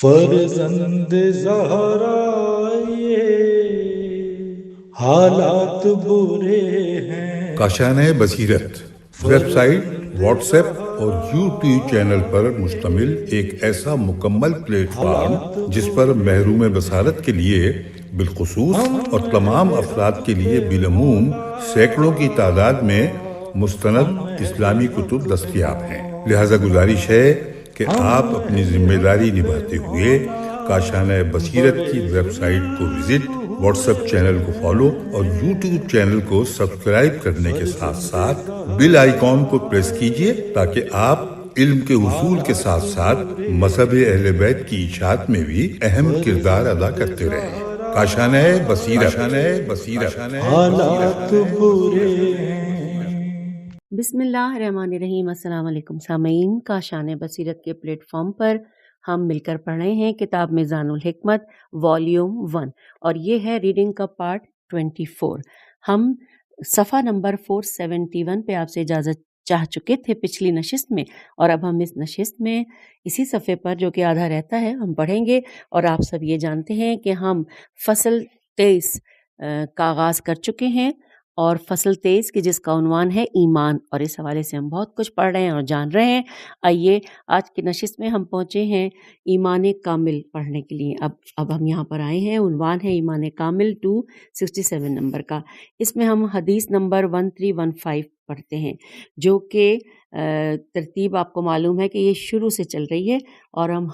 فرزند زہرا یہ حالات برے ہیں۔ کاشانۂ بصیرت ویب سائٹ، واٹس ایپ اور یوٹیوب چینل پر مشتمل ایک ایسا مکمل پلیٹ فارم جس پر محروم بصارت کے لیے بالخصوص اور تمام افراد کے لیے بالعموم سینکڑوں کی تعداد میں مستند اسلامی کتب دستیاب ہیں۔ لہذا گزارش ہے کہ آپ اپنی ذمہ داری نبھاتے ہوئے کاشانۂ بصیرت کی ویب سائٹ کو وزٹ، واٹس ایپ چینل کو فالو اور یوٹیوب چینل کو سبسکرائب کرنے کے ساتھ ساتھ بیل آئیکن کو پریس کیجئے تاکہ آپ علم کے حصول کے ساتھ ساتھ مذہب اہل بیت کی اشاعت میں بھی اہم کردار ادا کرتے رہیں۔ کاشانۂ بصیرت حالات برے ہیں۔ بسم اللہ الرحمن الرحیم۔ السلام علیکم سامعین، کاشانۂ بصیرت کے پلیٹ فارم پر ہم مل کر پڑھ رہے ہیں کتاب میزان الحکمت والیوم 1 اور یہ ہے ریڈنگ کا پارٹ 24۔ ہم صفحہ نمبر 471 پہ آپ سے اجازت چاہ چکے تھے پچھلی نشست میں، اور اب ہم اس نشست میں اسی صفحے پر جو کہ آدھا رہتا ہے ہم پڑھیں گے۔ اور آپ سب یہ جانتے ہیں کہ ہم فصل 23 کا آغاز کر چکے ہیں، اور فصل 23 کی جس کا عنوان ہے ایمان، اور اس حوالے سے ہم بہت کچھ پڑھ رہے ہیں اور جان رہے ہیں۔ آئیے آج کی نشست میں ہم پہنچے ہیں ایمان کامل پڑھنے کے لیے۔ اب ہم یہاں پر آئے ہیں، عنوان ہے ایمان کامل 267 نمبر کا۔ اس میں ہم حدیث نمبر 1315 پڑھتے ہیں، جو کہ ترتیب آپ کو معلوم ہے کہ یہ شروع سے چل رہی ہے، اور ہم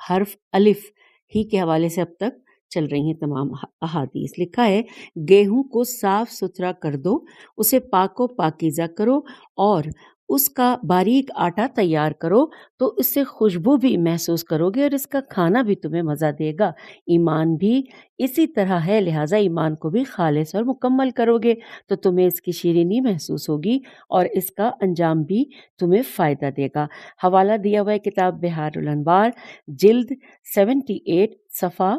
حرف الف ہی کے حوالے سے اب تک چل رہی ہیں تمام احادیث۔ لکھا ہے، گیہوں کو صاف ستھرا کر دو، اسے پاک و پاکیزہ کرو اور اس کا باریک آٹا تیار کرو تو اس سے خوشبو بھی محسوس کرو گے اور اس کا کھانا بھی تمہیں مزہ دے گا۔ ایمان بھی اسی طرح ہے، لہٰذا ایمان کو بھی خالص اور مکمل کرو گے تو تمہیں اس کی شیرینی محسوس ہوگی اور اس کا انجام بھی تمہیں فائدہ دے گا۔ حوالہ دیا ہوا ہے کتاب بحار الانوار، جلد 78، صفحہ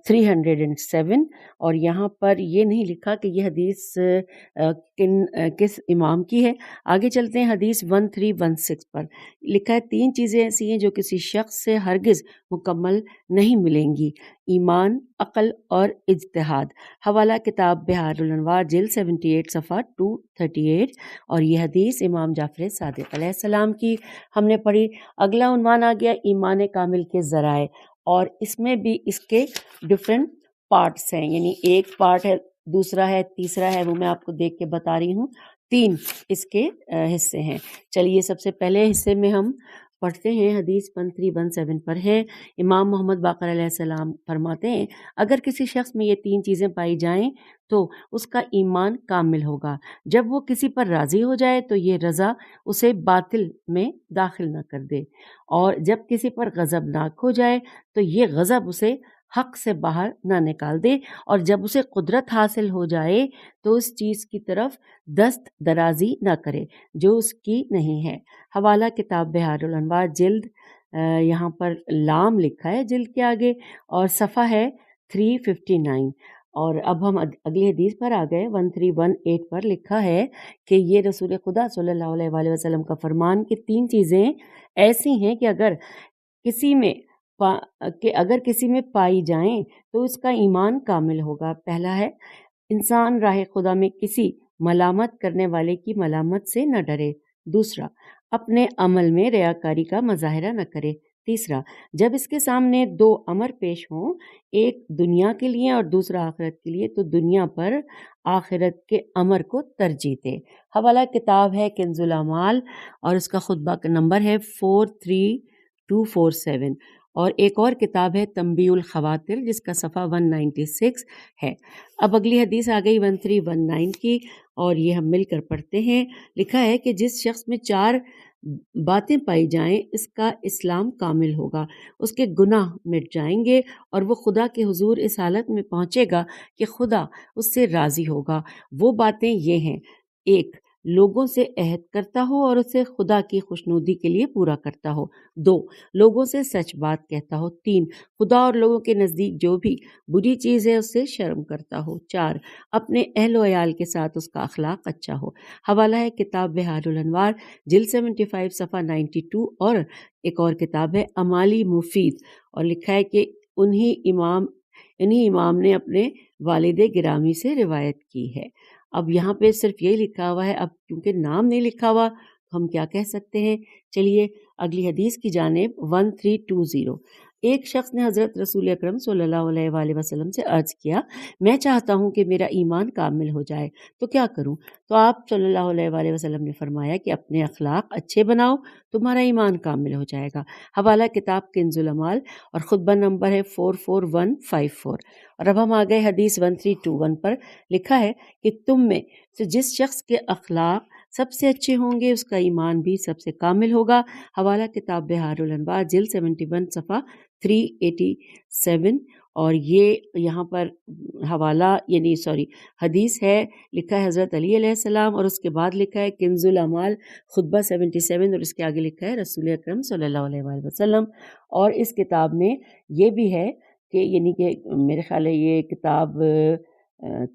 307، اور یہاں پر یہ نہیں لکھا کہ یہ حدیث کس امام کی ہے۔ آگے چلتے ہیں حدیث 1316 پر۔ لکھا ہے، 3 چیزیں ایسی ہیں جو کسی شخص سے ہرگز مکمل نہیں ملیں گی: ایمان، عقل اور اجتہاد۔ حوالہ کتاب بحار الانوار، جلد 78، صفحہ 238، اور یہ حدیث امام جعفر صادق علیہ السلام کی ہم نے پڑھی۔ اگلا عنوان آ گیا ایمان کامل کے ذرائع، اور اس میں بھی اس کے ڈفرینٹ پارٹس ہیں، یعنی ایک پارٹ ہے، دوسرا ہے، تیسرا ہے، وہ میں آپ کو دیکھ کے بتا رہی ہوں۔ 3 اس کے حصے ہیں۔ چلیے سب سے پہلے حصے میں ہم پڑھتے ہیں، حدیث 1317 پر ہے۔ امام محمد باقر علیہ السلام فرماتے ہیں، اگر کسی شخص میں یہ 3 چیزیں پائی جائیں تو اس کا ایمان کامل ہوگا۔ جب وہ کسی پر راضی ہو جائے تو یہ رضا اسے باطل میں داخل نہ کر دے، اور جب کسی پر غضبناک ہو جائے تو یہ غضب اسے حق سے باہر نہ نکال دے، اور جب اسے قدرت حاصل ہو جائے تو اس چیز کی طرف دست درازی نہ کرے جو اس کی نہیں ہے۔ حوالہ کتاب بحار الانوار، جلد یہاں پر لام لکھا ہے جلد کے آگے، اور صفحہ ہے 359۔ اور اب ہم اگلی حدیث پر آ گئے، 1318 پر لکھا ہے کہ یہ رسول خدا صلی اللہ علیہ وآلہ وسلم کا فرمان کہ 3 چیزیں ایسی ہیں کہ اگر کسی میں پائی جائیں تو اس کا ایمان کامل ہوگا۔ پہلا ہے، انسان راہ خدا میں کسی ملامت کرنے والے کی ملامت سے نہ ڈرے۔ دوسرا، اپنے عمل میں ریاکاری کا مظاہرہ نہ کرے۔ تیسرا، جب اس کے سامنے 2 امر پیش ہوں، ایک دنیا کے لیے اور دوسرا آخرت کے لیے، تو دنیا پر آخرت کے امر کو ترجیح دے۔ حوالہ کتاب ہے کنز الاعمال، اور اس کا خطبہ کا نمبر ہے 43247، اور ایک اور کتاب ہے تنبیہ الخواطر جس کا صفحہ 196 ہے۔ اب اگلی حدیث آ گئی 1319 کی، اور یہ ہم مل کر پڑھتے ہیں۔ لکھا ہے کہ جس شخص میں 4 باتیں پائی جائیں اس کا اسلام کامل ہوگا، اس کے گناہ مٹ جائیں گے اور وہ خدا کے حضور اس حالت میں پہنچے گا کہ خدا اس سے راضی ہوگا۔ وہ باتیں یہ ہیں: 1، لوگوں سے عہد کرتا ہو اور اسے خدا کی خوشنودی کے لیے پورا کرتا ہو۔ 2 لوگوں سے سچ بات کہتا ہو۔ 3 خدا اور لوگوں کے نزدیک جو بھی بری چیز ہے اس سے شرم کرتا ہو۔ 4 اپنے اہل و عیال کے ساتھ اس کا اخلاق اچھا ہو۔ حوالہ ہے کتاب بحار الانوار جلد 75 صفحہ 92، اور ایک اور کتاب ہے امالی مفید، اور لکھا ہے کہ انہی امام نے اپنے والد گرامی سے روایت کی ہے۔ اب یہاں پہ صرف یہی لکھا ہوا ہے، اب کیونکہ نام نہیں لکھا ہوا تو ہم کیا کہہ سکتے ہیں۔ چلیے اگلی حدیث کی جانب 1320۔ ایک شخص نے حضرت رسول اکرم صلی اللہ علیہ وآلہ وسلم سے عرض کیا، میں چاہتا ہوں کہ میرا ایمان کامل ہو جائے تو کیا کروں؟ تو آپ صلی اللہ علیہ وآلہ وسلم نے فرمایا کہ اپنے اخلاق اچھے بناؤ، تمہارا ایمان کامل ہو جائے گا۔ حوالہ کتاب کنز العمال اور خطبہ نمبر ہے 44154۔ اور اب ہم آ گئے حدیث 1321 پر۔ لکھا ہے کہ تم میں سے جس شخص کے اخلاق سب سے اچھے ہوں گے اس کا ایمان بھی سب سے کامل ہوگا۔ حوالہ کتاب بحار الانوار جلد 71 صفحہ 387، اور یہ یہاں پر حوالہ حدیث ہے، لکھا ہے حضرت علی علیہ السلام، اور اس کے بعد لکھا ہے کنز العمال خطبہ 77، اور اس کے آگے لکھا ہے رسول اکرم صلی اللہ علیہ وآلہ وسلم۔ اور اس کتاب میں یہ بھی ہے کہ میرے خیال ہے یہ کتاب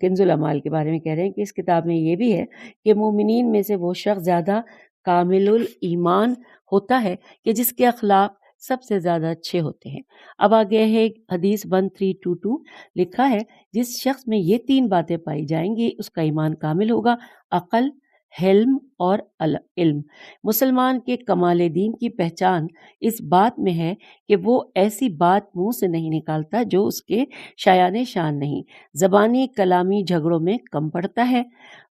کنز العمال کے بارے میں کہہ رہے ہیں کہ اس کتاب میں یہ بھی ہے کہ مومنین میں سے وہ شخص زیادہ کامل الایمان ہوتا ہے کہ جس کے اخلاق سب سے زیادہ اچھے ہوتے ہیں۔ اب آگے ہے حدیث 1322، لکھا ہے جس شخص میں یہ 3 باتیں پائی جائیں گی اس کا ایمان کامل ہوگا: عقل، حلم اور علم۔ مسلمان کے کمال دین کی پہچان اس بات میں ہے کہ وہ ایسی بات منہ سے نہیں نکالتا جو اس کے شایان شان نہیں، زبانی کلامی جھگڑوں میں کم پڑتا ہے،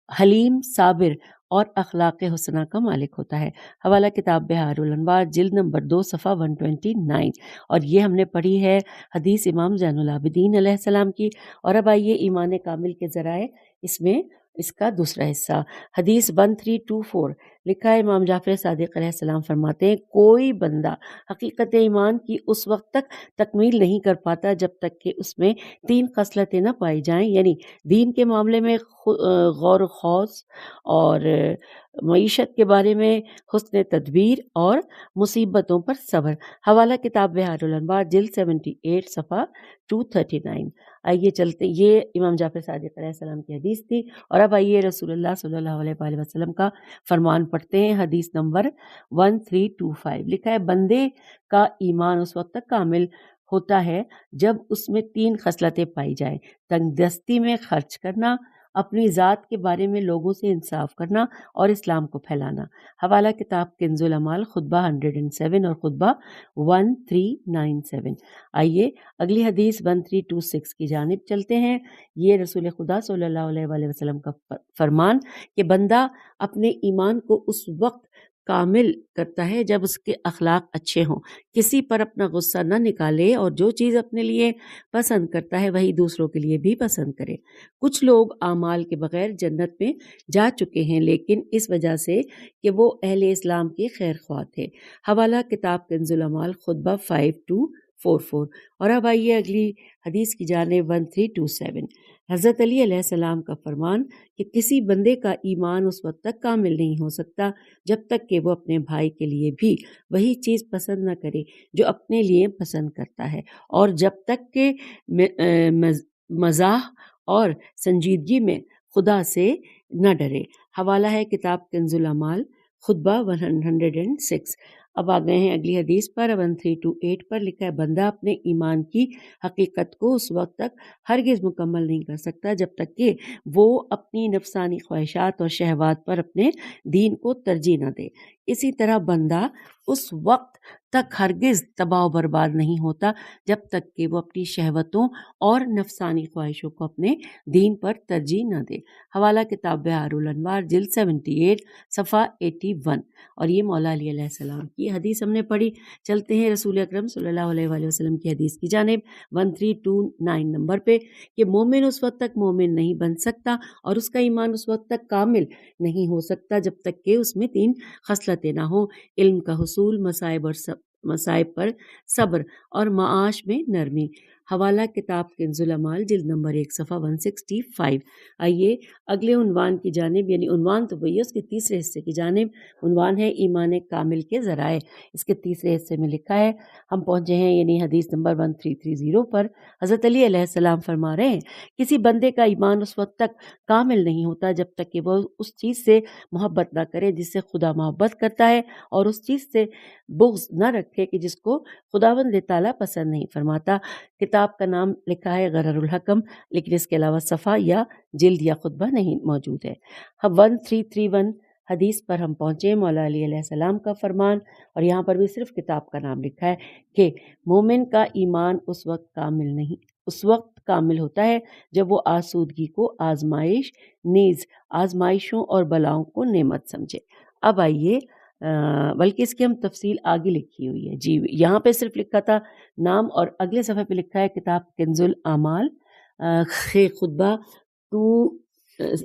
حلیم، صابر اور اخلاق حسنہ کا مالک ہوتا ہے۔ حوالہ کتاب بحار الانوار جلد نمبر 2 صفحہ 129، اور یہ ہم نے پڑھی ہے حدیث امام زین العابدین علیہ السلام کی۔ اور اب آئیے ایمان کامل کے ذرائع، اس میں اس کا دوسرا حصہ حدیث 1324، لکھا ہے امام جعفر صادق علیہ السلام فرماتے ہیں کوئی بندہ حقیقت ایمان کی اس وقت تک تکمیل نہیں کر پاتا جب تک کہ اس میں 3 خصلتیں نہ پائی جائیں، یعنی دین کے معاملے میں غور و خوض، اور معیشت کے بارے میں حسن تدبیر، اور مصیبتوں پر صبر۔ حوالہ کتاب بحار الانوار جلد 78 صفحہ 239۔ آئیے چلتے، یہ امام جعفر صادق علیہ السلام کی حدیث تھی، اور اب آئیے رسول اللہ صلی اللہ علیہ وآلہ وسلم کا فرمان پڑھتے ہیں۔ حدیث نمبر 1325، لکھا ہے بندے کا ایمان اس وقت تک کامل ہوتا ہے جب اس میں 3 خصلتیں پائی جائیں: تنگ دستی میں خرچ کرنا، اپنی ذات کے بارے میں لوگوں سے انصاف کرنا، اور اسلام کو پھیلانا۔ حوالہ کتاب کنز العمال خطبہ 107 اور خطبہ 1397۔ آئیے اگلی حدیث 1326 کی جانب چلتے ہیں۔ یہ رسول خدا صلی اللہ علیہ وآلہ وسلم کا فرمان کہ بندہ اپنے ایمان کو اس وقت کامل کرتا ہے جب اس کے اخلاق اچھے ہوں، کسی پر اپنا غصہ نہ نکالے، اور جو چیز اپنے لیے پسند کرتا ہے وہی دوسروں کے لیے بھی پسند کرے۔ کچھ لوگ اعمال کے بغیر جنت میں جا چکے ہیں، لیکن اس وجہ سے کہ وہ اہل اسلام کے خیر خواہ تھے۔ حوالہ کتاب کنز العمال خطبہ 5244۔ اور اب آئیے اگلی حدیث کی جانب 1327۔ حضرت علی علیہ السلام کا فرمان کہ کسی بندے کا ایمان اس وقت تک کامل نہیں ہو سکتا جب تک کہ وہ اپنے بھائی کے لیے بھی وہی چیز پسند نہ کرے جو اپنے لیے پسند کرتا ہے، اور جب تک کہ مزاح اور سنجیدگی میں خدا سے نہ ڈرے۔ حوالہ ہے کتاب کنز العمال خطبہ 106۔ اب آ گئے ہیں اگلی حدیث پر 1328 پر، لکھا ہے بندہ اپنے ایمان کی حقیقت کو اس وقت تک ہرگز مکمل نہیں کر سکتا جب تک کہ وہ اپنی نفسانی خواہشات اور شہوات پر اپنے دین کو ترجیح نہ دے۔ اسی طرح بندہ اس وقت تک ہرگز تباہ و برباد نہیں ہوتا جب تک کہ وہ اپنی شہوتوں اور نفسانی خواہشوں کو اپنے دین پر ترجیح نہ دے۔ حوالہ کتاب بحار الانوار جلد 78 صفحہ 81۔ اور یہ مولا علی علیہ السلام کی حدیث ہم نے پڑھی۔ چلتے ہیں رسول اکرم صلی اللہ علیہ وآلہ وسلم کی حدیث کی جانب 1329 نمبر پہ، کہ مومن اس وقت تک مومن نہیں بن سکتا اور اس کا ایمان اس وقت تک کامل نہیں ہو سکتا جب تک کہ اس میں 3 خصلتیں نہ ہوں: علم کا حصول، مصائب اور مصائب پر صبر اور معاش میں نرمی۔ حوالہ کتاب کنز الاعمال جلد نمبر 1 صفحہ 165۔ آئیے اگلے عنوان کی جانب، یعنی عنوان تو وہی ہے، اس کے تیسرے حصے کی جانب۔ عنوان ہے ایمان کامل کے ذرائع۔ اس کے تیسرے حصے میں لکھا ہے، ہم پہنچے ہیں یعنی حدیث نمبر 1330 پر۔ حضرت علی علیہ السلام فرما رہے ہیں، کسی بندے کا ایمان اس وقت تک کامل نہیں ہوتا جب تک کہ وہ اس چیز سے محبت نہ کرے جس سے خدا محبت کرتا ہے، اور اس چیز سے بغض نہ رکھے کہ جس کو خداوند تعالیٰ پسند نہیں فرماتا۔ کتاب کا نام لکھا ہے غرر الحکم، لیکن اس کے علاوہ صفحہ یا جلد یا خطبہ نہیں موجود ہے۔ 1331 حدیث پر ہم پہنچے، مولا علی علیہ السلام کا فرمان، اور یہاں پر بھی صرف کتاب کا نام لکھا ہے کہ مومن کا ایمان اس وقت کامل ہوتا ہے جب وہ آسودگی کو آزمائش، نیز آزمائشوں اور بلاؤں کو نعمت سمجھے۔ اب آئیے بلکہ اس کی ہم تفصیل آگے لکھی ہوئی ہے جی، یہاں پہ صرف لکھا تھا نام، اور اگلے صفحے پہ لکھا ہے کتاب کنز الاعمال خطبہ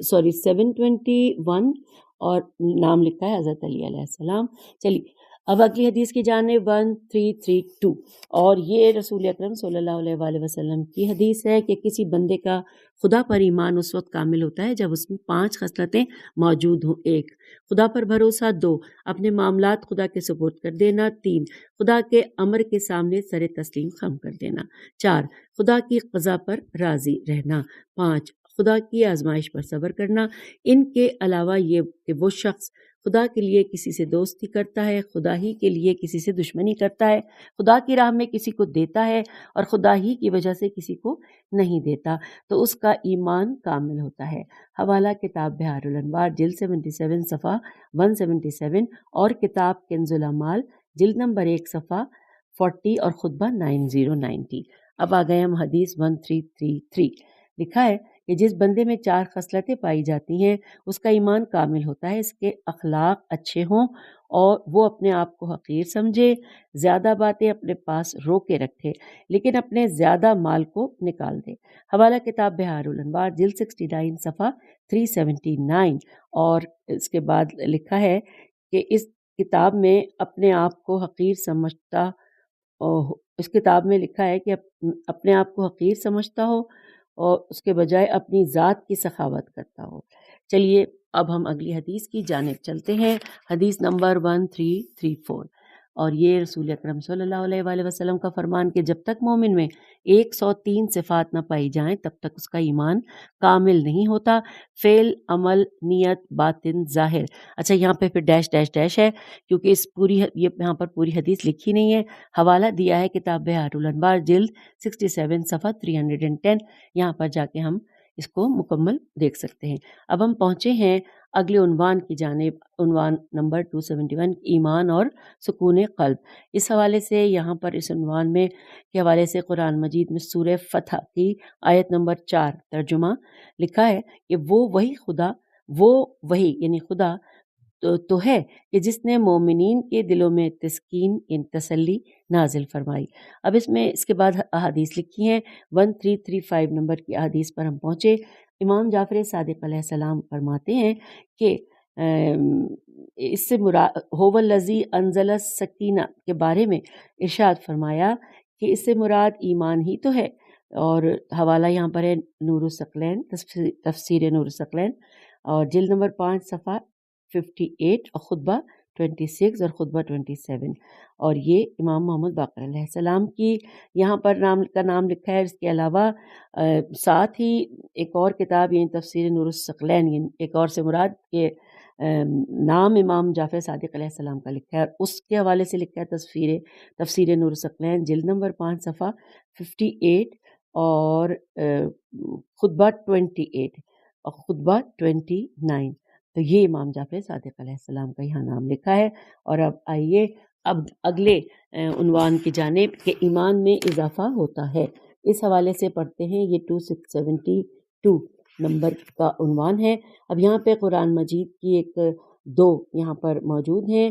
721، اور نام لکھا ہے حضرت علی علیہ السلام۔ چلیے اب اگلی حدیث کی جانب 1332، اور یہ رسول اکرم صلی اللہ علیہ وآلہ وسلم کی حدیث ہے کہ کسی بندے کا خدا پر ایمان اس وقت کامل ہوتا ہے جب اس میں 5 خصلتیں موجود ہوں۔ 1 خدا پر بھروسہ، 2 اپنے معاملات خدا کے سپرد کر دینا، 3 خدا کے امر کے سامنے سر تسلیم خم کر دینا، 4 خدا کی قضا پر راضی رہنا، 5 خدا کی آزمائش پر صبر کرنا۔ ان کے علاوہ یہ کہ وہ شخص خدا کے لیے کسی سے دوستی کرتا ہے، خدا ہی کے لیے کسی سے دشمنی کرتا ہے، خدا کی راہ میں کسی کو دیتا ہے اور خدا ہی کی وجہ سے کسی کو نہیں دیتا، تو اس کا ایمان کامل ہوتا ہے۔ حوالہ کتاب بحار الانوار جلد 77 صفحہ 177، اور کتاب کنز الاعمال جلد نمبر 1 صفحہ 40 اور خطبہ 9090۔ اب آ گئے ہم حدیث 1333۔ لکھا ہے کہ جس بندے میں 4 خصلتیں پائی جاتی ہیں اس کا ایمان کامل ہوتا ہے، اس کے اخلاق اچھے ہوں اور وہ اپنے آپ کو حقیر سمجھے، زیادہ باتیں اپنے پاس رو کے رکھے لیکن اپنے زیادہ مال کو نکال دے۔ حوالہ کتاب بحار الانوار جلد 69 صفحہ 379، اور اس کے بعد لکھا ہے کہ اس کتاب میں اپنے آپ کو حقیر سمجھتا، اس کتاب میں لکھا ہے کہ اپنے آپ کو حقیر سمجھتا ہو اور اس کے بجائے اپنی ذات کی سخاوت کرتا ہو۔ چلیے اب ہم اگلی حدیث کی جانب چلتے ہیں، حدیث نمبر 1334، اور یہ رسول اکرم صلی اللہ علیہ وآلہ وسلم کا فرمان کہ جب تک مومن میں 103 صفات نہ پائی جائیں تب تک اس کا ایمان کامل نہیں ہوتا۔ فعل، عمل، نیت، باطن، ظاہر۔ اچھا یہاں پہ پھر ڈیش ڈیش ڈیش ہے کیونکہ یہ یہاں پر پوری حدیث لکھی نہیں ہے۔ حوالہ دیا ہے کتاب بحار الانوار جلد 67 صفحہ 310، یہاں پر جا کے ہم اس کو مکمل دیکھ سکتے ہیں۔ اب ہم پہنچے ہیں اگلے عنوان کی جانب، عنوان نمبر 271، ایمان اور سکون قلب۔ اس حوالے سے یہاں پر اس عنوان میں کے حوالے سے قرآن مجید میں سورہ فتح کی آیت نمبر 4 ترجمہ لکھا ہے کہ وہ وہی یعنی خدا تو ہے کہ جس نے مومنین کے دلوں میں تسکین یعنی تسلی نازل فرمائی۔ اب اس کے بعد احادیث لکھی ہیں، 1335 نمبر کی احادیث پر ہم پہنچے۔ امام جعفر صادق علیہ السلام فرماتے ہیں کہ اس سے مراد هو الذی انزل السکینہ کے بارے میں ارشاد فرمایا کہ اس سے مراد ایمان ہی تو ہے، اور حوالہ یہاں پر ہے نور الثقلین، تفسیر نور الثقلین، اور جلد نمبر 5 صفحہ 58 اور خطبہ 26 اور خطبہ 27، اور یہ امام محمد باقر علیہ السلام کی یہاں پر نام لکھا ہے۔ اس کے علاوہ ساتھ ہی ایک اور کتاب یعنی تفسیر نور الثقلین، یعنی ایک اور سے مراد کے نام امام جعفر صادق علیہ السلام کا لکھا ہے، اور اس کے حوالے سے لکھا ہے تفسیر نور الثقلین جلد نمبر 5 صفحہ 58 اور خطبہ 28 اور خطبہ 29۔ تو یہ امام جعفر صادق علیہ السلام کا یہاں نام لکھا ہے۔ اور اب آئیے اگلے عنوان کی جانب کہ ایمان میں اضافہ ہوتا ہے، اس حوالے سے پڑھتے ہیں۔ یہ 272 نمبر کا عنوان ہے۔ اب یہاں پہ قرآن مجید کی دو یہاں پر موجود ہیں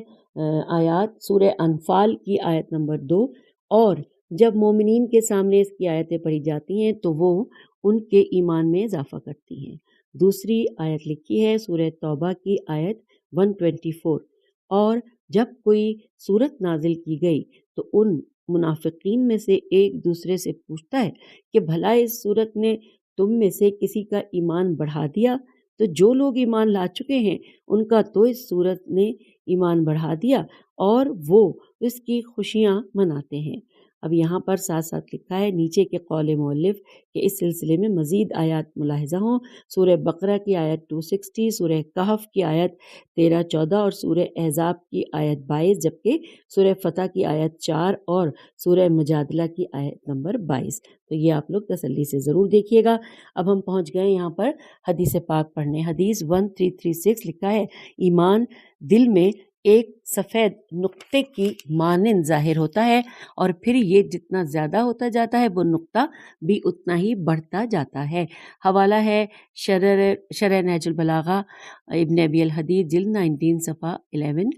آیات، سورہ انفال کی آیت نمبر 2، اور جب مومنین کے سامنے اس کی آیتیں پڑھی جاتی ہیں تو وہ ان کے ایمان میں اضافہ کرتی ہیں۔ دوسری آیت لکھی ہے سورہ توبہ کی آیت 124، اور جب کوئی صورت نازل کی گئی تو ان منافقین میں سے ایک دوسرے سے پوچھتا ہے کہ بھلا اس صورت نے تم میں سے کسی کا ایمان بڑھا دیا؟ تو جو لوگ ایمان لا چکے ہیں ان کا تو اس صورت نے ایمان بڑھا دیا اور وہ اس کی خوشیاں مناتے ہیں۔ اب یہاں پر ساتھ ساتھ لکھا ہے نیچے کے قول مؤلف کہ اس سلسلے میں مزید آیات ملاحظہ ہوں۔ سورہ بقرہ کی آیت 260، سورہ کہف کی آیت 13-14 اور سورہ احزاب کی آیت 22، جبکہ سورہ فتح کی آیت 4 اور سورہ مجادلہ کی آیت نمبر 22۔ تو یہ آپ لوگ تسلی سے ضرور دیکھیے گا۔ اب ہم پہنچ گئے یہاں پر حدیث پاک پڑھنے۔ حدیث 1336 لکھا ہے ایمان دل میں ایک سفید نقطے کی مانند ظاہر ہوتا ہے اور پھر یہ جتنا زیادہ ہوتا جاتا ہے وہ نقطہ بھی اتنا ہی بڑھتا جاتا ہے۔ حوالہ ہے شرح نہج البلاغہ ابن ابی الحدید جلد 19 صفحہ 11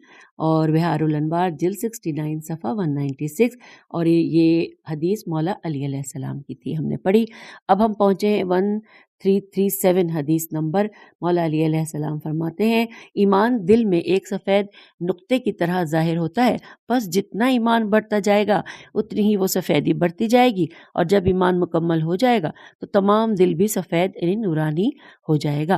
اور بہار الانوار جلد 69 صفحہ 196، اور یہ حدیث مولا علی علیہ السلام کی تھی، ہم نے پڑھی۔ اب ہم پہنچے ہیں 1337 حدیث نمبر۔ مولا علی علیہ السلام فرماتے ہیں ایمان دل میں ایک سفید نقطے کی طرح ظاہر ہوتا ہے، پس جتنا ایمان بڑھتا جائے گا اتنی ہی وہ سفیدی بڑھتی جائے گی، اور جب ایمان مکمل ہو جائے گا تو تمام دل بھی سفید یعنی نورانی ہو جائے گا۔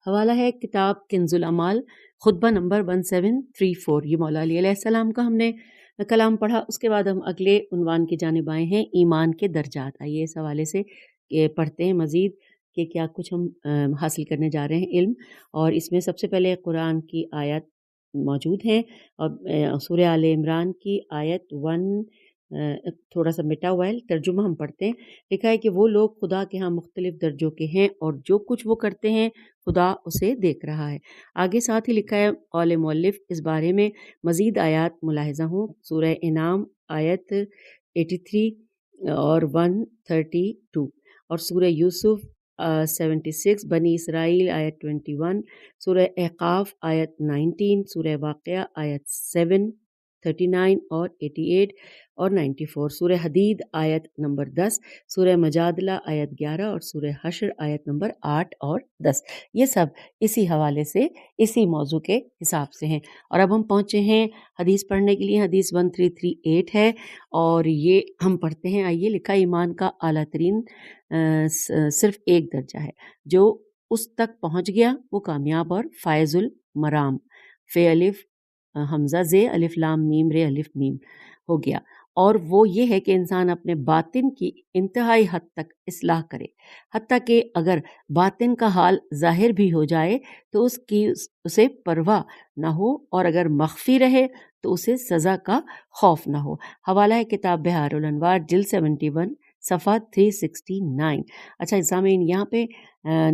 حوالہ ہے کتاب کنز الاعمال، خطبہ نمبر 1734۔ یہ مولا علی علیہ السلام کا ہم نے کلام پڑھا۔ اس کے بعد ہم اگلے عنوان کی جانب آئے ہیں ایمان کے درجات۔ آئیے اس حوالے سے پڑھتے ہیں مزید کہ کیا کچھ ہم حاصل کرنے جا رہے ہیں علم۔ اور اس میں سب سے پہلے قرآن کی آیت موجود ہیں، اور سورہ آل عمران کی آیت 1 تھوڑا سا مٹا ہوا ہے، ترجمہ ہم پڑھتے ہیں۔ لکھا ہے کہ وہ لوگ خدا کے ہاں مختلف درجوں کے ہیں اور جو کچھ وہ کرتے ہیں خدا اسے دیکھ رہا ہے۔ آگے ساتھ ہی لکھا ہے قول مؤلف اس بارے میں مزید آیات ملاحظہ ہوں۔ سورہ انعام آیت 83 اور 132، اور سورہ یوسف 76، بنی اسرائیل آیت 21، سورہ احقاف آیت 19، سورہ واقعہ آیت 7، 39 اور 88 اور 94، سورہ حدید آیت نمبر 10، سورہ مجادلہ آیت 11 اور سورہ حشر آیت نمبر 8 اور 10۔ یہ سب اسی حوالے سے اسی موضوع کے حساب سے ہیں۔ اور اب ہم پہنچے ہیں حدیث پڑھنے کے لیے۔ حدیث 1338 ہے اور یہ ہم پڑھتے ہیں۔ آئیے، لکھا ایمان کا اعلیٰ ترین صرف ایک درجہ ہے، جو اس تک پہنچ گیا وہ کامیاب اور فائز المرام، فے الف حمزہ زے الف لام میم رے الف میم ہو گیا، اور وہ یہ ہے کہ انسان اپنے باطن کی انتہائی حد تک اصلاح کرے، حتیٰ کہ اگر باطن کا حال ظاہر بھی ہو جائے تو اسے پرواہ نہ ہو، اور اگر مخفی رہے تو اسے سزا کا خوف نہ ہو۔ حوالہ ہے کتاب بہار الانوار جلد 71 صفحہ 369۔ اچھا سامعین، یہاں پہ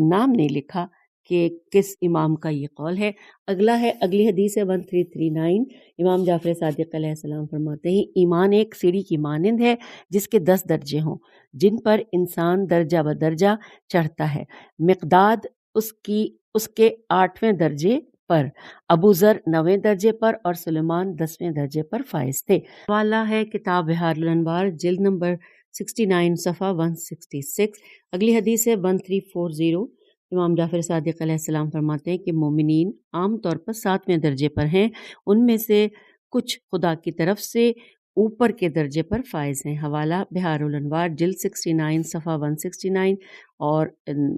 نام نہیں لکھا کہ کس امام کا یہ قول ہے۔ اگلی حدیث ہے 1339۔ امام جعفر صادق علیہ السلام فرماتے ہیں ایمان ایک سیڑھی کی مانند ہے جس کے 10 درجے ہوں، جن پر انسان درجہ بدرجہ چڑھتا ہے۔ مقداد اس کے 8ویں درجے پر، ابو ذر 9ویں درجے پر اور سلیمان 10ویں درجے پر فائز تھے۔ حوالہ ہے کتاب بہار الانوار جلد نمبر 69 صفحہ 166۔ اگلی حدیث ہے 1340۔ امام جعفر صادق علیہ السلام فرماتے ہیں کہ مومنین عام طور پر 7ویں درجے پر ہیں، ان میں سے کچھ خدا کی طرف سے اوپر کے درجے پر فائز ہیں۔ حوالہ بہار الانوار جلد 69 صفحہ 169، اور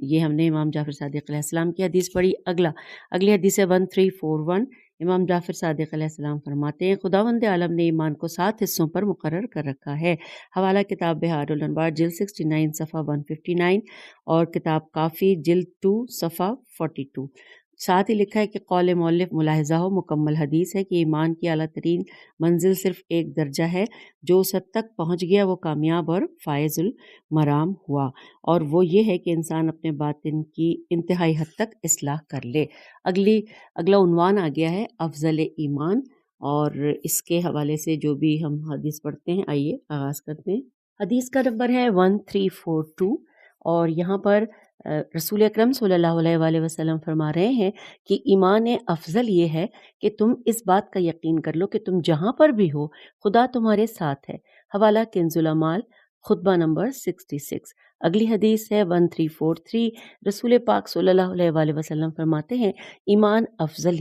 یہ ہم نے امام جعفر صادق علیہ السلام کی حدیث پڑھی۔ اگلی حدیث ہے 1341۔ امام جعفر صادق علیہ السلام فرماتے ہیں خداوند عالم نے ایمان کو 7 حصوں پر مقرر کر رکھا ہے۔ حوالہ کتاب بہار الانوار جلد 69 صفحہ 159 اور کتاب کافی جلد 2 صفحہ 42۔ ساتھ ہی لکھا ہے کہ قول مؤلف ملاحظہ ہو، مکمل حدیث ہے کہ ایمان کی اعلیٰ ترین منزل صرف ایک درجہ ہے، جو اس حد تک پہنچ گیا وہ کامیاب اور فائز المرام ہوا، اور وہ یہ ہے کہ انسان اپنے باطن کی انتہائی حد تک اصلاح کر لے۔ اگلا عنوان آ گیا ہے افضل ایمان، اور اس کے حوالے سے جو بھی ہم حدیث پڑھتے ہیں، آئیے آغاز کرتے ہیں۔ حدیث کا نمبر ہے 1342، اور یہاں پر رسول اکرم صلی اللہ علیہ وآلہ وسلم فرما رہے ہیں کہ ایمان افضل یہ ہے کہ تم اس بات کا یقین کر لو کہ تم جہاں پر بھی ہو خدا تمہارے ساتھ ہے۔ حوالہ کنز الاعمال خطبہ نمبر 66۔ اگلی حدیث ہے 1343، رسول پاک صلی اللہ علیہ وآلہ وسلم فرماتے ہیں ایمان افضل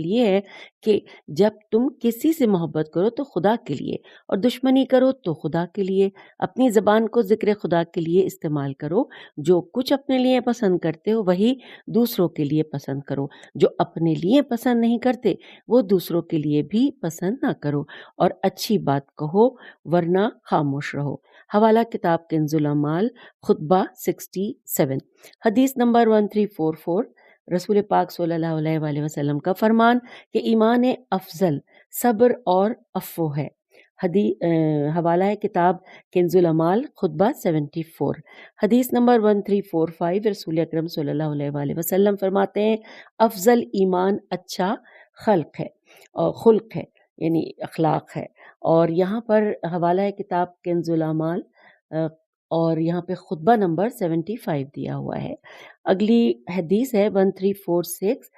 یہ ہے کہ جب تم کسی سے محبت کرو تو خدا کے لیے، اور دشمنی کرو تو خدا کے لیے، اپنی زبان کو ذکر خدا کے لیے استعمال کرو، جو کچھ اپنے لیے پسند کرتے ہو وہی دوسروں کے لیے پسند کرو، جو اپنے لیے پسند نہیں کرتے وہ دوسروں کے لیے بھی پسند نہ کرو، اور اچھی بات کہو ورنہ خاموش رہو۔ حوالہ کتاب کنز الاعمال، خطبہ 67۔ حدیث نمبر 1344، رسول پاک صلی اللہ علیہ وآلہ وسلم کا فرمان کہ ایمان افضل صبر اور عفو ہے۔ حوالہ ہے کتاب کنز الاعمال، خطبہ 74۔ حدیث نمبر 1345، رسول اکرم صلی اللہ علیہ وآلہ وسلم فرماتے ہیں افضل ایمان اچھا خلق ہے یعنی اخلاق ہے، اور یہاں پر حوالہ ہے کتاب کنز الاعمال اور یہاں پہ خطبہ نمبر 75 دیا ہوا ہے۔ اگلی حدیث ہے 1346،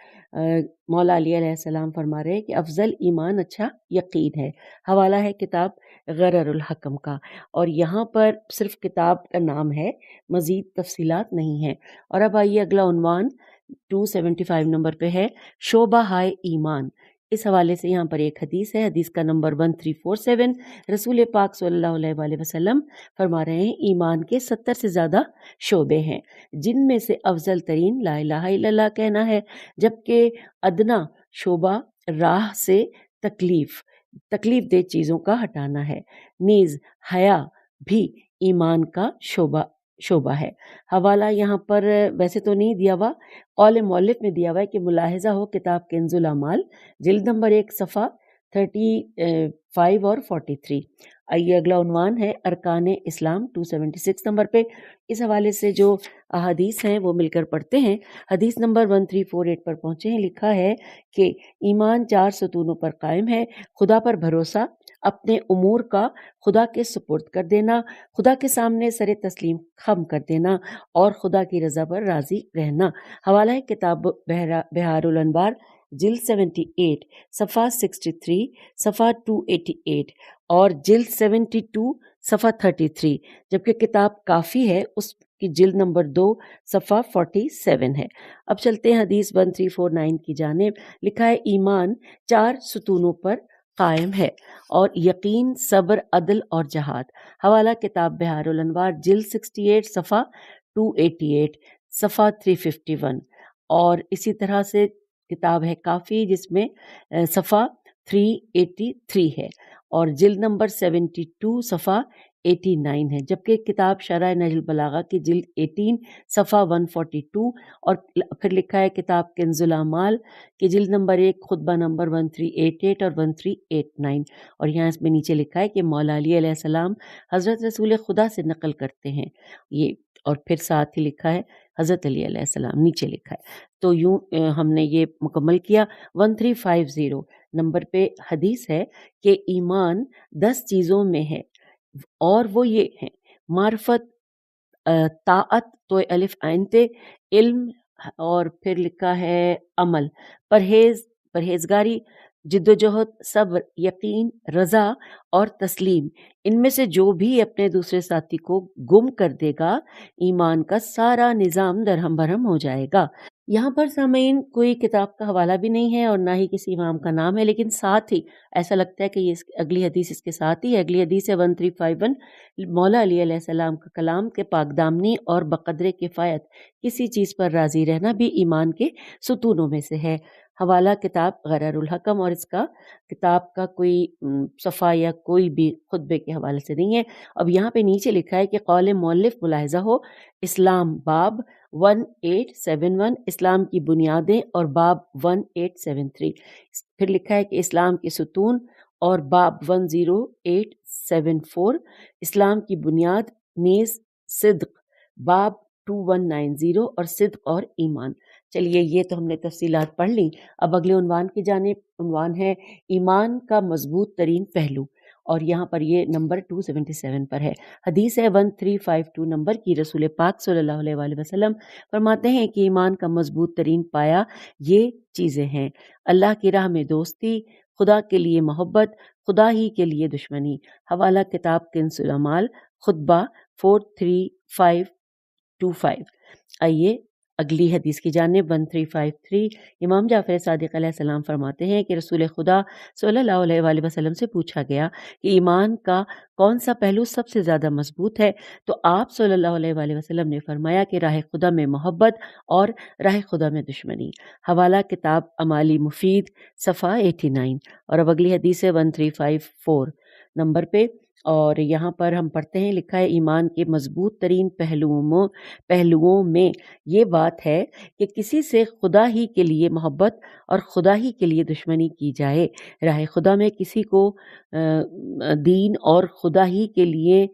مولا علی علیہ السلام فرما رہے ہیں کہ افضل ایمان اچھا یقین ہے۔ حوالہ ہے کتاب غرر الحکم کا، اور یہاں پر صرف کتاب کا نام ہے، مزید تفصیلات نہیں ہیں۔ اور اب آئیے اگلا عنوان 275 نمبر پہ ہے شعبہ ہائے ایمان۔ اس حوالے سے یہاں پر ایک حدیث ہے، حدیث کا نمبر 1347، رسول پاک صلی اللہ علیہ وآلہ وسلم فرما رہے ہیں ایمان کے 70 سے زیادہ شعبے ہیں، جن میں سے افضل ترین لا الہ الا اللہ کہنا ہے، جبکہ ادنا شعبہ راہ سے تکلیف دہ چیزوں کا ہٹانا ہے، نیز حیا بھی ایمان کا شعبہ ہے۔ حوالہ یہاں پر ویسے تو نہیں دیا ہوا، قول مؤلف میں دیا ہوا ہے کہ ملاحظہ ہو کتاب کنز الاعمال، جلد نمبر 1، صفحہ 35 اور 43۔ آئیے اگلا عنوان ہے ارکان اسلام 276 نمبر پہ۔ اس حوالے سے جو احادیث ہیں وہ مل کر پڑھتے ہیں۔ حدیث نمبر 1348 پر پہنچے ہیں، لکھا ہے کہ ایمان 4 ستونوں پر قائم ہے: خدا پر بھروسہ، اپنے امور کا خدا کے سپرد کر دینا، خدا کے سامنے سر تسلیم خم کر دینا، اور خدا کی رضا پر راضی رہنا۔ حوالہ ہے کتاب بحار الانوار، جلد 78، صفحہ 63، صفحہ 288، اور جلد 72، صفحہ 33، جبکہ کتاب کافی ہے اس کی جلد نمبر 2، صفحہ 47 ہے۔ اب چلتے ہیں حدیث 1349 کی جانب۔ لکھا ہے ایمان 4 ستونوں پر قائم ہے، اور یقین، صبر، عدل اور جہاد۔ حوالہ کتاب بحار الانوار، جلد 68، صفحہ 288، صفحہ 351، اور اسی طرح سے کتاب ہے کافی جس میں صفحہ 383 ہے، اور جلد نمبر 72، صفحہ 89 ہے، جبکہ کتاب شرح نہج البلاغہ کی جلد 18، صفحہ 142، اور پھر لکھا ہے کتاب کنز الاعمال کی جلد نمبر 1، خطبہ نمبر 1388 اور 1389، اور یہاں اس میں نیچے لکھا ہے کہ مولا علی علیہ السلام حضرت رسول خدا سے نقل کرتے ہیں یہ، اور پھر ساتھ ہی لکھا ہے حضرت علی علیہ السلام نیچے لکھا ہے۔ تو یوں ہم نے یہ مکمل کیا۔ 1350 نمبر پہ حدیث ہے کہ ایمان 10 چیزوں میں ہے، اور وہ یہ ہیں: معرفت، طاعت، تو الف عین تے، علم، اور پھر لکھا ہے عمل، پرہیزگاری، جد و جہد، صبر، یقین، رضا اور تسلیم۔ ان میں سے جو بھی اپنے دوسرے ساتھی کو گم کر دے گا، ایمان کا سارا نظام درہم برہم ہو جائے گا۔ یہاں پر سامعین کوئی کتاب کا حوالہ بھی نہیں ہے اور نہ ہی کسی امام کا نام ہے، لیکن ساتھ ہی ایسا لگتا ہے کہ یہ اگلی حدیث اس کے ساتھ ہی ہے۔ اگلی حدیث ہے 1351، مولا علی علیہ السلام کا کلام کے پاک دامنی اور بقدر کفایت کسی چیز پر راضی رہنا بھی ایمان کے ستونوں میں سے ہے۔ حوالہ کتاب غرر الحکم، اور اس کا کتاب کا کوئی صفحہ یا کوئی بھی خطبے کے حوالے سے نہیں ہے۔ اب یہاں پہ نیچے لکھا ہے کہ قول مؤلف ملاحظہ ہو اسلام، باب 1871، اسلام کی بنیادیں، اور باب 1873، پھر لکھا ہے کہ اسلام کے ستون، اور باب 10874، اسلام کی بنیاد نیز صدق، باب 2190، اور صدق اور ایمان۔ چلیے یہ تو ہم نے تفصیلات پڑھ لی۔ اب اگلے عنوان کی جانب، عنوان ہے ایمان کا مضبوط ترین پہلو، اور یہاں پر یہ نمبر 277 پر ہے۔ حدیث ہے 1352 نمبر کی، رسول پاک صلی اللہ علیہ وآلہ وسلم فرماتے ہیں کہ ایمان کا مضبوط ترین پایا یہ چیزیں ہیں: اللہ کی راہ میں دوستی، خدا کے لیے محبت، خدا ہی کے لیے دشمنی۔ حوالہ کتاب کنز الاعمال، خطبہ 4325। آئیے اگلی حدیث کی جانب 1353۔ امام جعفر صادق علیہ السلام فرماتے ہیں کہ رسول خدا صلی اللہ علیہ وآلہ وسلم سے پوچھا گیا کہ ایمان کا کون سا پہلو سب سے زیادہ مضبوط ہے، تو آپ صلی اللہ علیہ وآلہ وسلم نے فرمایا کہ راہ خدا میں محبت اور راہ خدا میں دشمنی۔ حوالہ کتاب امالی مفید صفحہ 89۔ اور اب اگلی حدیث ہے 1354 نمبر پہ، اور یہاں پر ہم پڑھتے ہیں، لکھا ہے ایمان کے مضبوط ترین پہلوؤں میں یہ بات ہے کہ کسی سے خدا ہی کے لیے محبت اور خدا ہی کے لیے دشمنی کی جائے۔ راہ خدا میں کسی کو دین اور خدا ہی کے لیے،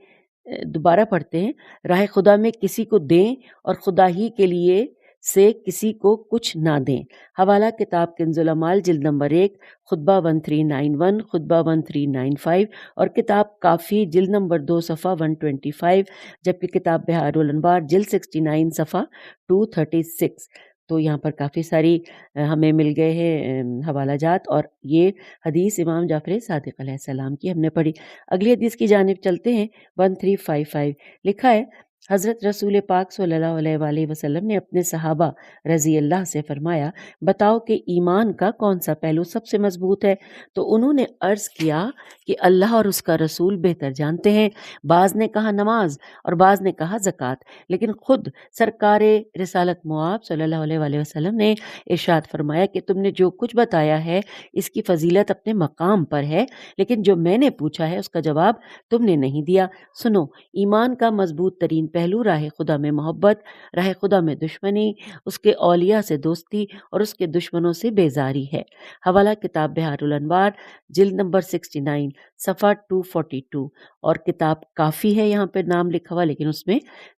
دوبارہ پڑھتے ہیں، راہ خدا میں کسی کو دیں اور خدا ہی کے لیے سے کسی کو کچھ نہ دیں۔ حوالہ کتاب کنز العمال جلد نمبر 1 خطبہ 1391 خطبہ 1395 اور کتاب کافی جلد نمبر 2 صفحہ 125، جبکہ کتاب بہار الانوار جلد 69 صفحہ 236۔ تو یہاں پر کافی ساری ہمیں مل گئے ہیں حوالہ جات، اور یہ حدیث امام جعفر صادق علیہ السلام کی ہم نے پڑھی۔ اگلی حدیث کی جانب چلتے ہیں 1355۔ لکھا ہے حضرت رسول پاک صلی اللہ علیہ وآلہ وسلم نے اپنے صحابہ رضی اللہ سے فرمایا، بتاؤ کہ ایمان کا کون سا پہلو سب سے مضبوط ہے؟ تو انہوں نے عرض کیا کہ اللہ اور اس کا رسول بہتر جانتے ہیں۔ بعض نے کہا نماز اور بعض نے کہا زکوٰۃ، لیکن خود سرکار رسالت مآب صلی اللہ علیہ وآلہ وسلم نے ارشاد فرمایا کہ تم نے جو کچھ بتایا ہے اس کی فضیلت اپنے مقام پر ہے، لیکن جو میں نے پوچھا ہے اس کا جواب تم نے نہیں دیا۔ سنو، ایمان کا مضبوط ترین پہلو راہ خدا میں محبت، راہ خدا میں دشمنی، اس کے اولیاء سے دوستی اور اس کے دشمنوں سے بیزاری ہے۔ حوالہ کتاب بہار الانوار جلد نمبر 69 صفحہ 242، اور کتاب کافی ہے یہاں پہ نام لکھا ہوا، لیکن اس میں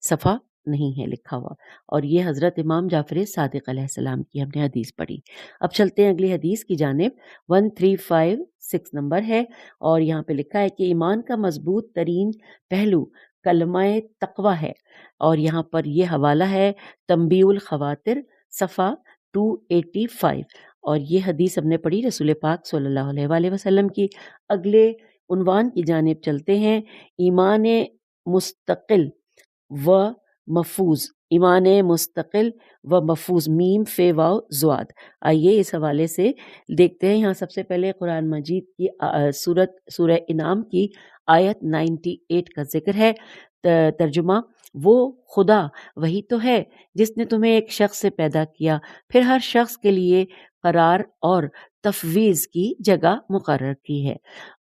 صفحہ نہیں ہے لکھا ہوا۔ اور یہ حضرت امام جعفر صادق علیہ السلام کی ہم نے حدیث پڑھی۔ اب چلتے ہیں اگلی حدیث کی جانب 1356 نمبر ہے، اور یہاں پہ لکھا ہے کہ ایمان کا مضبوط ترین پہلو کلمہ تقوی ہے، اور یہاں پر یہ حوالہ ہے تنبیہ الخواطر صفحہ 285، اور یہ حدیث ہم نے پڑھی رسول پاک صلی اللہ علیہ وآلہ وسلم کی۔ اگلے عنوان کی جانب چلتے ہیں، ایمان مستقل و مفوز۔ ایمان مستقل و مفوز، میم فے واو زواد۔ آئیے اس حوالے سے دیکھتے ہیں۔ یہاں سب سے پہلے قرآن مجید کی سورہ انعام کی آیت 98 کا ذکر ہے۔ ترجمہ، وہ خدا وہی تو ہے جس نے تمہیں ایک شخص سے پیدا کیا، پھر ہر شخص کے لیے قرار اور تفویض کی جگہ مقرر کی ہے۔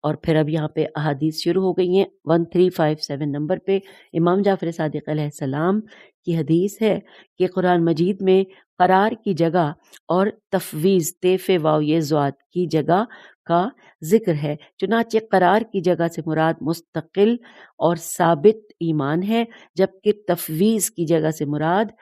اور پھر اب یہاں پہ احادیث شروع ہو گئی ہیں۔ 1357 نمبر پہ امام جعفر صادق علیہ السلام کی حدیث ہے کہ قرآن مجید میں قرار کی جگہ اور تفویض تیف واو یہ زواد کی جگہ کا ذکر ہے۔ چنانچہ قرار کی جگہ سے مراد مستقل اور ثابت ایمان ہے، جبکہ تفویض کی جگہ سے مراد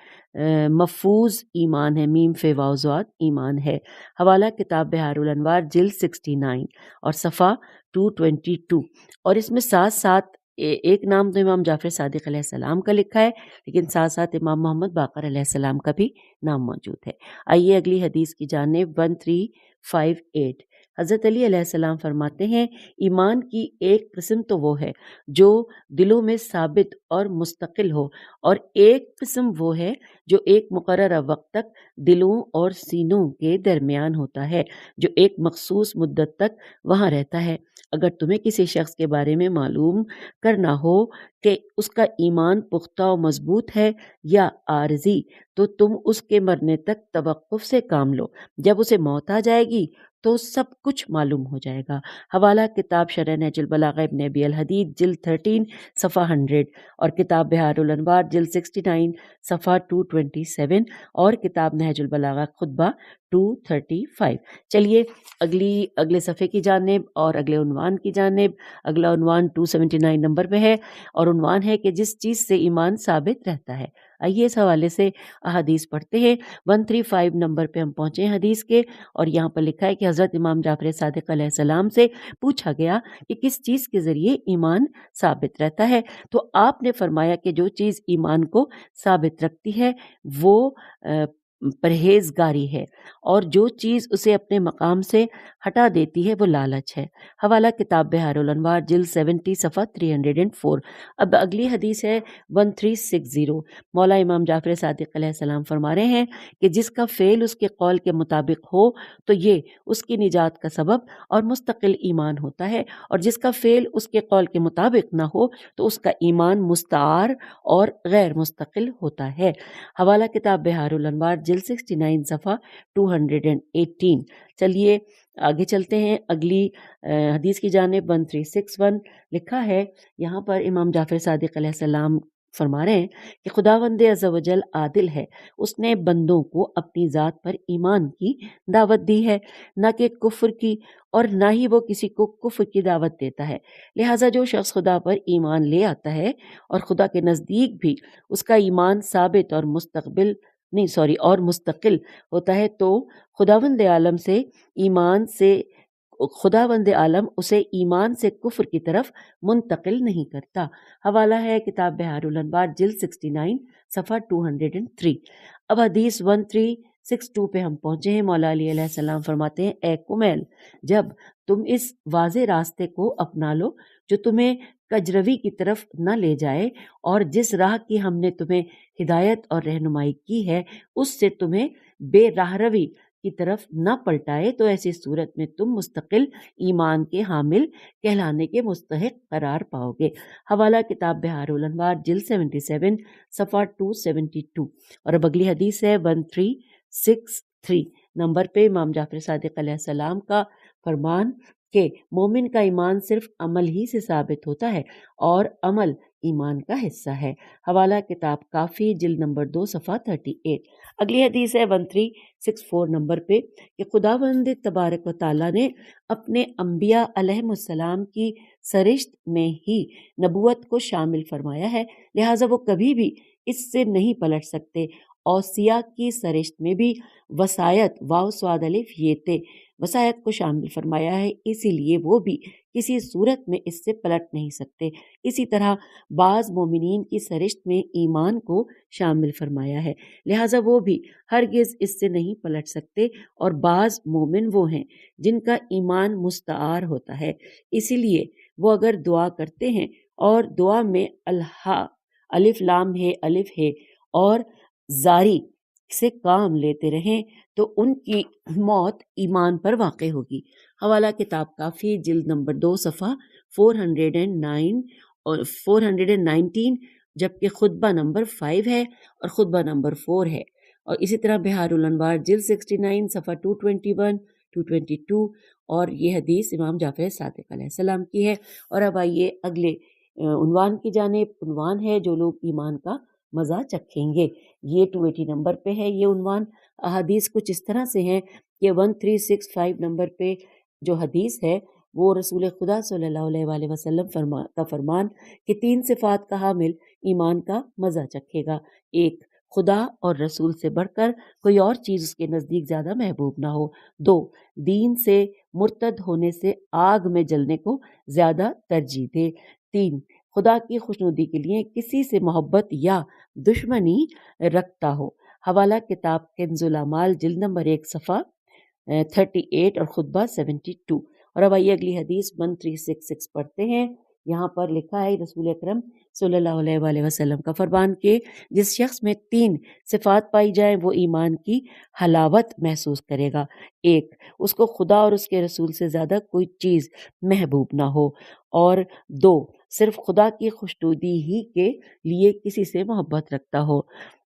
مفوض ایمان ہے، میم فے واو زواد ایمان ہے۔ حوالہ کتاب بہار الانوار جلد 69 اور صفحہ 222، اور اس میں ساتھ ساتھ ایک نام تو امام جعفر صادق علیہ السلام کا لکھا ہے، لیکن ساتھ ساتھ امام محمد باقر علیہ السلام کا بھی نام موجود ہے۔ آئیے اگلی حدیث کی جانب 1358۔ حضرت علی علیہ السلام فرماتے ہیں، ایمان کی ایک قسم تو وہ ہے جو دلوں میں ثابت اور مستقل ہو، اور ایک قسم وہ ہے جو ایک مقررہ وقت تک دلوں اور سینوں کے درمیان ہوتا ہے، جو ایک مخصوص مدت تک وہاں رہتا ہے۔ اگر تمہیں کسی شخص کے بارے میں معلوم کرنا ہو کہ اس کا ایمان پختہ و مضبوط ہے یا عارضی، تو تم اس کے مرنے تک توقف سے کام لو۔ جب اسے موت آ جائے گی تو سب کچھ معلوم ہو جائے گا۔ حوالہ کتاب شرح نہج البلاغہ ابن ابی الحدید جلد 13 صفحہ 100، اور کتاب بہار الانوار جلد 69 صفحہ 227، اور کتاب نہج البلاغہ خطبہ 235۔ چلیے اگلے صفحے کی جانب اور اگلے عنوان کی جانب۔ اگلا عنوان 279 نمبر پہ ہے، اور عنوان ہے کہ جس چیز سے ایمان ثابت رہتا ہے۔ آئیے اس حوالے سے احادیث پڑھتے ہیں۔ 135 نمبر پہ ہم پہنچے ہیں حدیث کے، اور یہاں پر لکھا ہے کہ حضرت امام جعفر صادق علیہ السلام سے پوچھا گیا کہ کس چیز کے ذریعے ایمان ثابت رہتا ہے، تو آپ نے فرمایا کہ جو چیز ایمان کو ثابت رکھتی ہے وہ پرہیزگاری ہے، اور جو چیز اسے اپنے مقام سے ہٹا دیتی ہے وہ لالچ ہے۔ حوالہ کتاب بحار الانوار جلد 70 صفحہ 304۔ اب اگلی حدیث ہے 1360۔ مولا امام جعفر صادق علیہ السلام فرما رہے ہیں کہ جس کا فعل اس کے قول کے مطابق ہو تو یہ اس کی نجات کا سبب اور مستقل ایمان ہوتا ہے، اور جس کا فعل اس کے قول کے مطابق نہ ہو تو اس کا ایمان مستعار اور غیر مستقل ہوتا ہے۔ حوالہ کتاب بحار الانوار جلد 69 صفحہ 218۔ چلیے آگے چلتے ہیں اگلی حدیث کی جانب۔ 1361 لکھا ہے، یہاں پر امام جعفر صادق علیہ السلام فرما رہے ہیں کہ خداوند عز و جل عادل ہے، اس نے بندوں کو اپنی ذات پر ایمان کی دعوت دی ہے، نہ کہ کفر کی، اور نہ ہی وہ کسی کو کفر کی دعوت دیتا ہے۔ لہٰذا جو شخص خدا پر ایمان لے آتا ہے اور خدا کے نزدیک بھی اس کا ایمان ثابت اور مستقل ہوتا ہے، تو خداوند عالم اسے ایمان سے کفر کی طرف منتقل نہیں کرتا۔ حوالہ ہے کتاب بحار الانوار جلد 69 صفحہ 203۔ اب حدیث 1362 پہ ہم پہنچے ہیں۔ مولا علی علیہ السلام فرماتے ہیں، اے کمیل، جب تم اس واضح راستے کو اپنا لو جو تمہیں کجروی کی طرف نہ لے جائے، اور جس راہ کی ہم نے تمہیں ہدایت اور رہنمائی کی ہے اس سے تمہیں بے راہ روی کی طرف نہ پلٹائے، تو ایسی صورت میں تم مستقل ایمان کے حامل کہلانے کے مستحق قرار پاؤ گے۔ حوالہ کتاب بحار الانوار جلد 77 صفحہ 272۔ اور اب اگلی حدیث ہے 1363 نمبر پہ امام جعفر صادق علیہ السلام کا فرمان کہ مومن کا ایمان صرف عمل ہی سے ثابت ہوتا ہے، اور عمل ایمان کا حصہ ہے۔ حوالہ کتاب کافی جلد نمبر 2 صفحہ 38۔ اگلی حدیث ہے 1364 نمبر پہ کہ خداوند تبارک و تعالیٰ نے اپنے انبیاء علیہم السلام کی سرشت میں ہی نبوت کو شامل فرمایا ہے، لہٰذا وہ کبھی بھی اس سے نہیں پلٹ سکتے۔ اوصیاء کی سرشت میں بھی وصایت واو صاد الف یہ تے وصایت کو شامل فرمایا ہے، اسی لیے وہ بھی کسی صورت میں اس سے پلٹ نہیں سکتے۔ اسی طرح بعض مومنین کی سرشت میں ایمان کو شامل فرمایا ہے، لہٰذا وہ بھی ہرگز اس سے نہیں پلٹ سکتے، اور بعض مومن وہ ہیں جن کا ایمان مستعار ہوتا ہے، اسی لیے وہ اگر دعا کرتے ہیں اور دعا میں الف لام ہے الف ہے اور زاری سے کام لیتے رہیں تو ان کی موت ایمان پر واقع ہوگی۔ حوالہ کتاب کافی جلد نمبر 2 صفحہ 409 اور 419، جبکہ خطبہ نمبر 5 ہے اور خطبہ نمبر 4 ہے۔ اور اسی طرح بحار الانوار جلد 69 صفحہ 221 222، اور یہ حدیث امام جعفر صادق علیہ السلام کی ہے۔ اور اب آئیے اگلے عنوان کی جانب۔ عنوان ہے جو لوگ ایمان کا مزہ چکھیں گے، یہ 280 نمبر پہ ہے یہ عنوان۔ احادیث کچھ اس طرح سے ہیں کہ 1365 نمبر پہ جو حدیث ہے وہ رسول خدا صلی اللہ علیہ وآلہ وسلم کا فرمان کہ 3 صفات کا حامل ایمان کا مزہ چکھے گا: 1، خدا اور رسول سے بڑھ کر کوئی اور چیز اس کے نزدیک زیادہ محبوب نہ ہو; 2، دین سے مرتد ہونے سے آگ میں جلنے کو زیادہ ترجیح دے; 3، خدا کی خوشنودی کے لیے کسی سے محبت یا دشمنی رکھتا ہو۔ حوالہ کتاب کنز الاعمال جلد نمبر 1 صفحہ 38 اور خطبہ 72۔ اور اب آئیے اگلی حدیث 1366 پڑھتے ہیں۔ یہاں پر لکھا ہے رسول اکرم صلی اللہ علیہ وآلہ وسلم کا فرمان کہ جس شخص میں 3 صفات پائی جائیں وہ ایمان کی حلاوت محسوس کرے گا: 1، اس کو خدا اور اس کے رسول سے زیادہ کوئی چیز محبوب نہ ہو، اور 2، صرف خدا کی خوشنودی ہی کے لیے کسی سے محبت رکھتا ہو،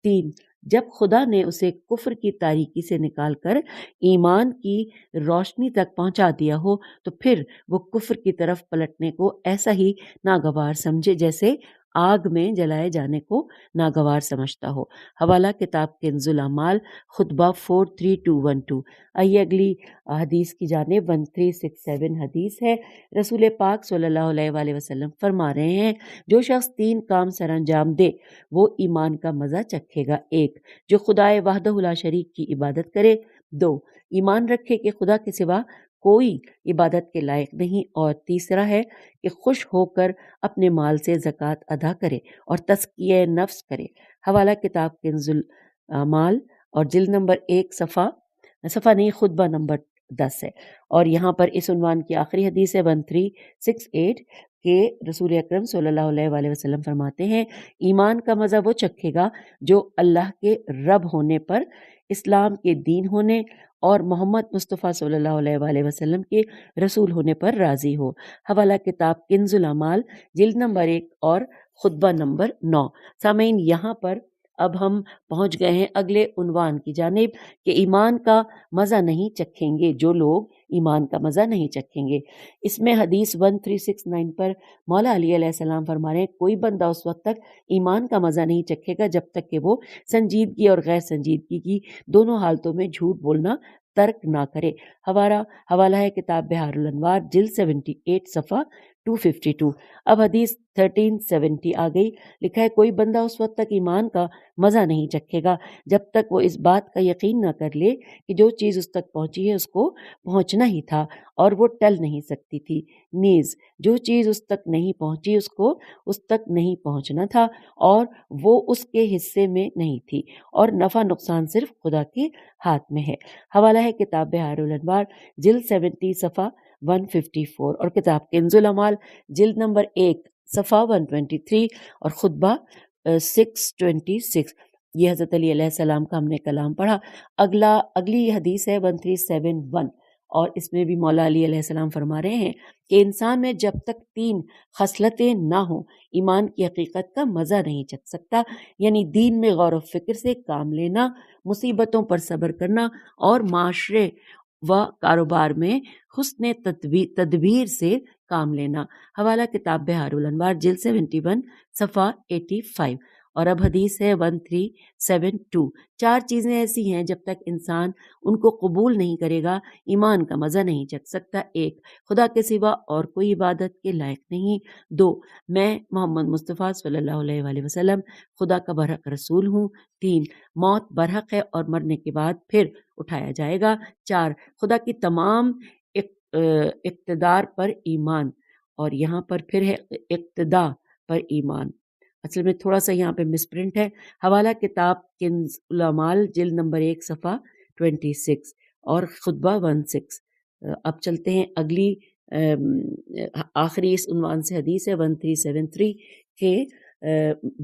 3، جب خدا نے اسے کفر کی تاریکی سے نکال کر ایمان کی روشنی تک پہنچا دیا ہو تو پھر وہ کفر کی طرف پلٹنے کو ایسا ہی ناگوار سمجھے جیسے آگ میں جلائے جانے کو ناگوار سمجھتا ہو۔ حوالہ کتاب کنز الاعمال خطبہ 43212۔ آئیے اگلی حدیث کی جانب 1367 حدیث ہے۔ رسول پاک صلی اللہ علیہ وآلہ وسلم فرما رہے ہیں جو شخص 3 کام سر انجام دے وہ ایمان کا مزہ چکھے گا: 1، جو خدائے وحدہ لا شریک کی عبادت کرے; 2، ایمان رکھے کہ خدا کے سوا کوئی عبادت کے لائق نہیں; اور 3 ہے کہ خوش ہو کر اپنے مال سے زکوٰۃ ادا کرے اور تزکیہ نفس کرے۔ حوالہ کتاب کنز الاعمال اور جلد نمبر 1 صفحہ نہیں خطبہ نمبر 10 ہے، اور یہاں پر اس عنوان کی آخری حدیث ہے 1368 کہ رسول اکرم صلی اللہ علیہ وآلہ وسلم فرماتے ہیں ایمان کا مزہ وہ چکھے گا جو اللہ کے رب ہونے پر، اسلام کے دین ہونے اور محمد مصطفیٰ صلی اللہ علیہ وآلہ وسلم کے رسول ہونے پر راضی ہو۔ حوالہ کتاب کنز الاعمال جلد نمبر 1 اور خطبہ نمبر 9۔ سامعین، یہاں پر اب ہم پہنچ گئے ہیں اگلے عنوان کی جانب کہ ایمان کا مزہ نہیں چکھیں گے جو لوگ ایمان کا مزہ نہیں چکھیں گے۔ اس میں حدیث 1369 پر مولا علی علیہ السلام فرما رہے ہیں کوئی بندہ اس وقت تک ایمان کا مزہ نہیں چکھے گا جب تک کہ وہ سنجیدگی اور غیر سنجیدگی کی دونوں حالتوں میں جھوٹ بولنا ترک نہ کرے۔ حوالہ ہے کتاب بحار الانوار جلد 78 صفحہ 252۔ اب حدیث 1370 آ گئی، لکھا ہے کوئی بندہ اس وقت تک ایمان کا مزہ نہیں چکھے گا جب تک وہ اس بات کا یقین نہ کر لے کہ جو چیز اس تک پہنچی ہے اس کو پہنچنا ہی تھا اور وہ ٹل نہیں سکتی تھی، نیز جو چیز اس تک نہیں پہنچی اس کو اس تک نہیں پہنچنا تھا اور وہ اس کے حصے میں نہیں تھی، اور نفع نقصان صرف خدا کے ہاتھ میں ہے۔ حوالہ ہے کتاب بحار الانوار جلد 70 صفحہ 154 اور کتاب کنز الاعمال جلد نمبر 1 صفحہ 123 اور خطبہ 626۔ یہ حضرت علی علیہ السلام کا ہم نے کلام پڑھا۔ اگلی حدیث ہے 1371 اور اس میں بھی مولا علی علیہ السلام فرما رہے ہیں کہ انسان میں جب تک 3 خصلتیں نہ ہوں ایمان کی حقیقت کا مزہ نہیں چکھ سکتا، یعنی دین میں غور و فکر سے کام لینا، مصیبتوں پر صبر کرنا اور معاشرے و کاروبار میں حسن تدبیر سے کام لینا۔ حوالہ کتاب بحار الانوار جلد 71 صفحہ 85 اور اب حدیث ہے 1372۔ 4 چیزیں ایسی ہیں جب تک انسان ان کو قبول نہیں کرے گا ایمان کا مزہ نہیں چکھ سکتا۔ 1 خدا کے سوا اور کوئی عبادت کے لائق نہیں۔ 2 میں محمد مصطفیٰ صلی اللہ علیہ وآلہ وسلم خدا کا برحق رسول ہوں۔ 3 موت برحق ہے اور مرنے کے بعد پھر اٹھایا جائے گا۔ 4 خدا کی تمام اقتدار پر ایمان، اور یہاں پر پھر ہے اقتدا پر ایمان، اصل میں تھوڑا سا یہاں پہ مس پرنٹ ہے۔ حوالہ کتاب کنز الاعمال جلد نمبر 1 صفحہ 26 اور خطبہ 16۔ اب چلتے ہیں اگلی آخری اس عنوان سے حدیث ہے 1373 کہ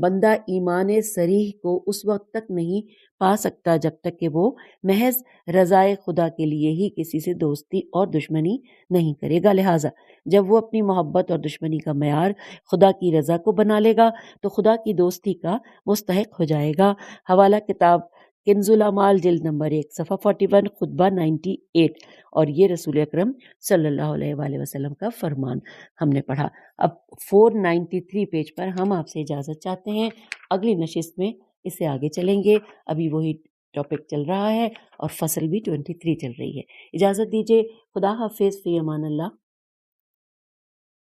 بندہ ایمان صریح کو اس وقت تک نہیں پا سکتا جب تک کہ وہ محض رضائے خدا کے لیے ہی کسی سے دوستی اور دشمنی نہیں کرے گا۔ لہٰذا جب وہ اپنی محبت اور دشمنی کا معیار خدا کی رضا کو بنا لے گا تو خدا کی دوستی کا مستحق ہو جائے گا۔ حوالہ کتاب کنز الاعمال جلد نمبر 1 صفحہ 41 خطبہ 98 اور یہ رسول اکرم صلی اللہ علیہ وآلہ وسلم کا فرمان ہم نے پڑھا۔ اب 493 پیج پر ہم آپ سے اجازت چاہتے ہیں، اگلی نشست میں اس سے آگے چلیں گے۔ ابھی وہی ٹاپک چل رہا ہے اور فصل بھی 23 چل رہی ہے۔ اجازت دیجیے، خدا حافظ، فی امان اللہ۔